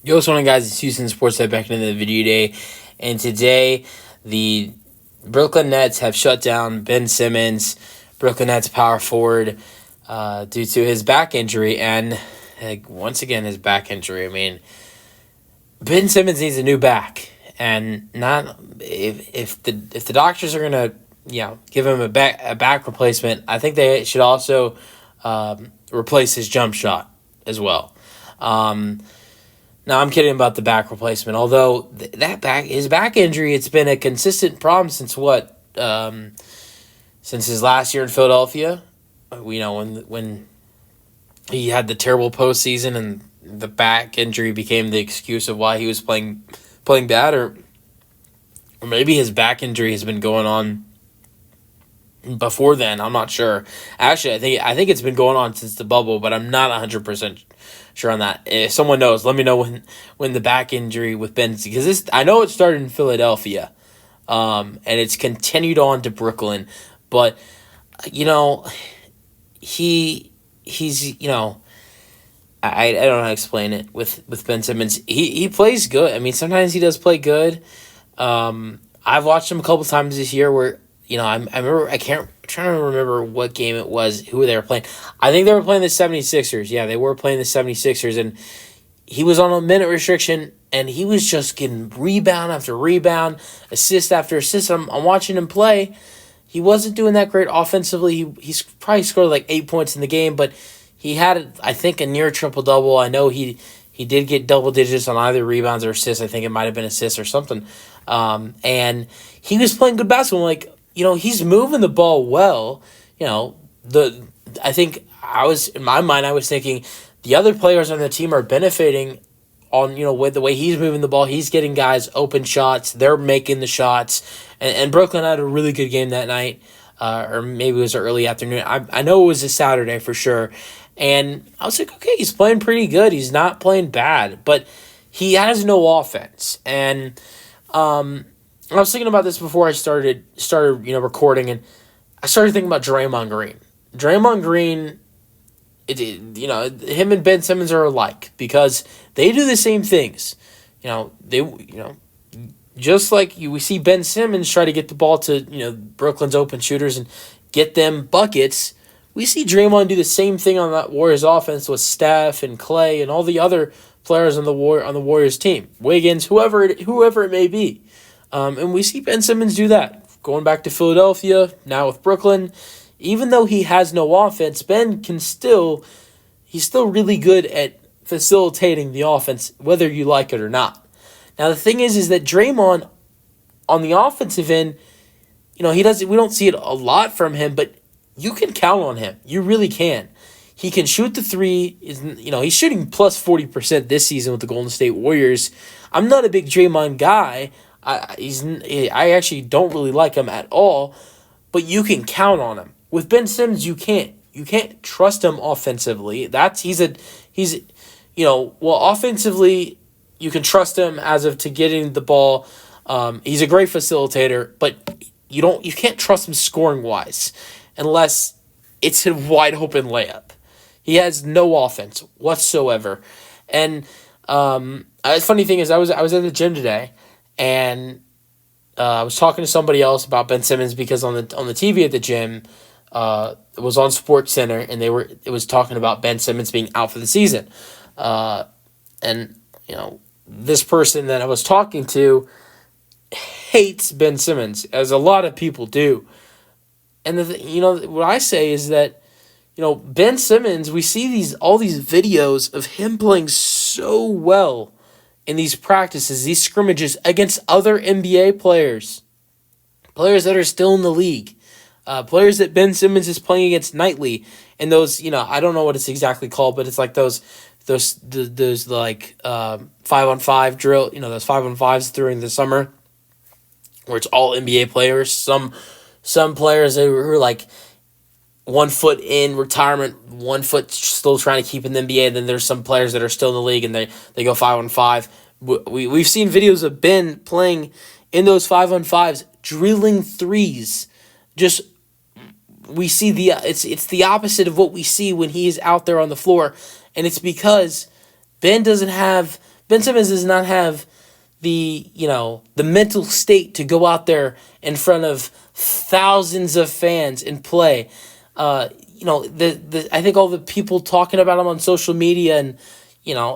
Yo, what's going on, guys? It's Houston Sports back into the video today. And today, the Brooklyn Nets have shut down Ben Simmons, Brooklyn Nets power forward, due to his back injury. And once again, his back injury. I mean, Ben Simmons needs a new back. And not if the doctors are gonna give him a back replacement, I think they should also replace his jump shot as well. Now, I'm kidding about the back replacement. Although his back injury, it's been a consistent problem since since his last year in Philadelphia. When he had the terrible postseason and the back injury became the excuse of why he was playing bad, or maybe his back injury has been going on before then. I'm not sure. Actually, I think it's been going on since the bubble, but I'm not 100% sure on that. If someone knows, let me know when the back injury with Ben, because I know it started in Philadelphia, and it's continued on to Brooklyn, but he's I don't know how to explain it with Ben Simmons. He plays good. I mean, sometimes he does play good. I've watched him a couple times this year where I remember, I'm trying to remember what game it was, who they were playing. I think they were playing the 76ers. Yeah, they were playing the 76ers, and he was on a minute restriction, and he was just getting rebound after rebound, assist after assist. I'm watching him play. He wasn't doing that great offensively. He's probably scored like 8 points in the game, but he had, I think, a near triple-double. I know he did get double digits on either rebounds or assists. I think it might have been assists or something. And he was playing good basketball. He's moving the ball well. I think in my mind, I was thinking the other players on the team are benefiting on, with the way he's moving the ball. He's getting guys open shots. They're making the shots. And Brooklyn had a really good game that night, or maybe it was early afternoon. I know it was a Saturday for sure. And I was like, okay, he's playing pretty good. He's not playing bad, but he has no offense. And I was thinking about this before I started recording, and I started thinking about Draymond Green. Draymond Green, him and Ben Simmons are alike because they do the same things. Just like we see Ben Simmons try to get the ball to Brooklyn's open shooters and get them buckets. We see Draymond do the same thing on that Warriors offense with Steph and Clay and all the other players on the Warriors team, Wiggins, whoever it may be. And we see Ben Simmons do that. Going back to Philadelphia, now with Brooklyn, even though he has no offense, Ben he's still really good at facilitating the offense, whether you like it or not. Now, the thing is that Draymond, on the offensive end, we don't see it a lot from him, but you can count on him. You really can. He can shoot the three. He's shooting plus 40% this season with the Golden State Warriors. I'm not a big Draymond guy. I actually don't really like him at all, but you can count on him. With Ben Simmons, you can't. You can't trust him offensively. Offensively, you can trust him as of to getting the ball. He's a great facilitator, but you can't trust him scoring wise unless it's a wide open layup. He has no offense whatsoever. And the funny thing is, I was at the gym today, and I was talking to somebody else about Ben Simmons because on the TV at the gym, it was on Sports Center, and it was talking about Ben Simmons being out for the season. And this person that I was talking to hates Ben Simmons, as a lot of people do. And what I say is that Ben Simmons, we see all these videos of him playing so well in these practices, these scrimmages against other NBA players that are still in the league, players that Ben Simmons is playing against nightly, and those, I don't know what it's exactly called, but it's like those 5-on-5 drill, those 5-on-5s during the summer, where it's all NBA players. Some players who are like 1 foot in retirement, 1 foot still trying to keep in the NBA. Then there's some players that are still in the league and they go 5-on-5. We've seen videos of Ben playing in those 5-on-5s, drilling threes. We see it's the opposite of what we see when he is out there on the floor, and it's because Ben doesn't have Ben Simmons does not have the mental state to go out there in front of thousands of fans and play. I think all the people talking about him on social media and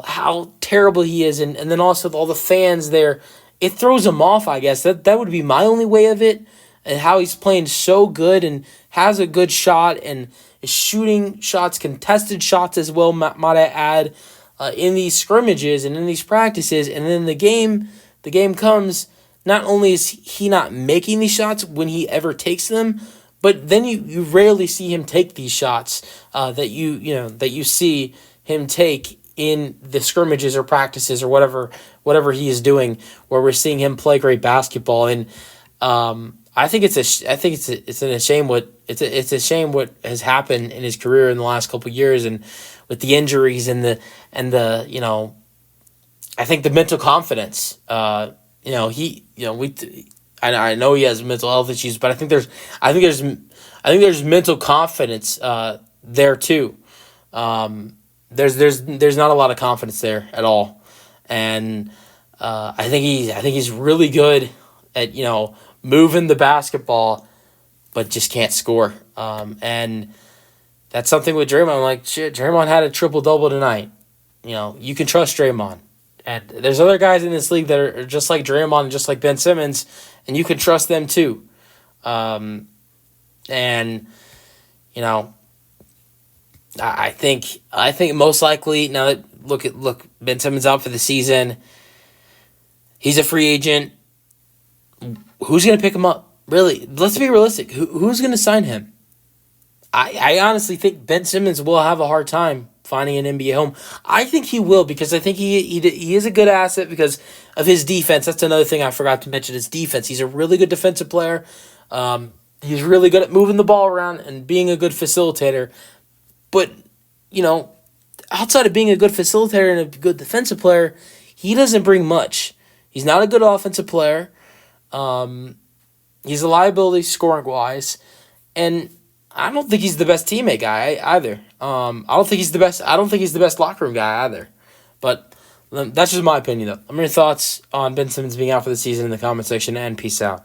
how terrible he is, and then also all the fans there, it throws him off. I guess that would be my only way of it, and how he's playing so good and has a good shot and is shooting shots, contested shots as well, might I add, in these scrimmages and in these practices, and then the game comes. Not only is he not making these shots when he ever takes them, but then you rarely see him take these shots that you see him take in the scrimmages or practices or whatever he is doing, where we're seeing him play great basketball. And I think it's a shame what has happened in his career in the last couple of years, and with the injuries and the I think the mental confidence. I know he has mental health issues, but I think there's mental confidence there too. There's not a lot of confidence there at all, and I think he's really good at moving the basketball, but just can't score. And that's something with Draymond. I'm like, shit, Draymond had a triple-double tonight. You can trust Draymond. And there's other guys in this league that are just like Draymond and just like Ben Simmons, and you can trust them too. I think most likely now that look Ben Simmons out for the season. He's a free agent. Who's going to pick him up? Really, let's be realistic. Who's going to sign him? I honestly think Ben Simmons will have a hard time finding an NBA home. I think he will, because I think he is a good asset because of his defense. That's another thing I forgot to mention, his defense. He's a really good defensive player. He's really good at moving the ball around and being a good facilitator. But, outside of being a good facilitator and a good defensive player, he doesn't bring much. He's not a good offensive player. He's a liability scoring-wise. And I don't think he's the best teammate guy either. I don't think he's the best locker room guy either. But that's just my opinion, though. Let me know your thoughts on Ben Simmons being out for the season in the comment section, and peace out.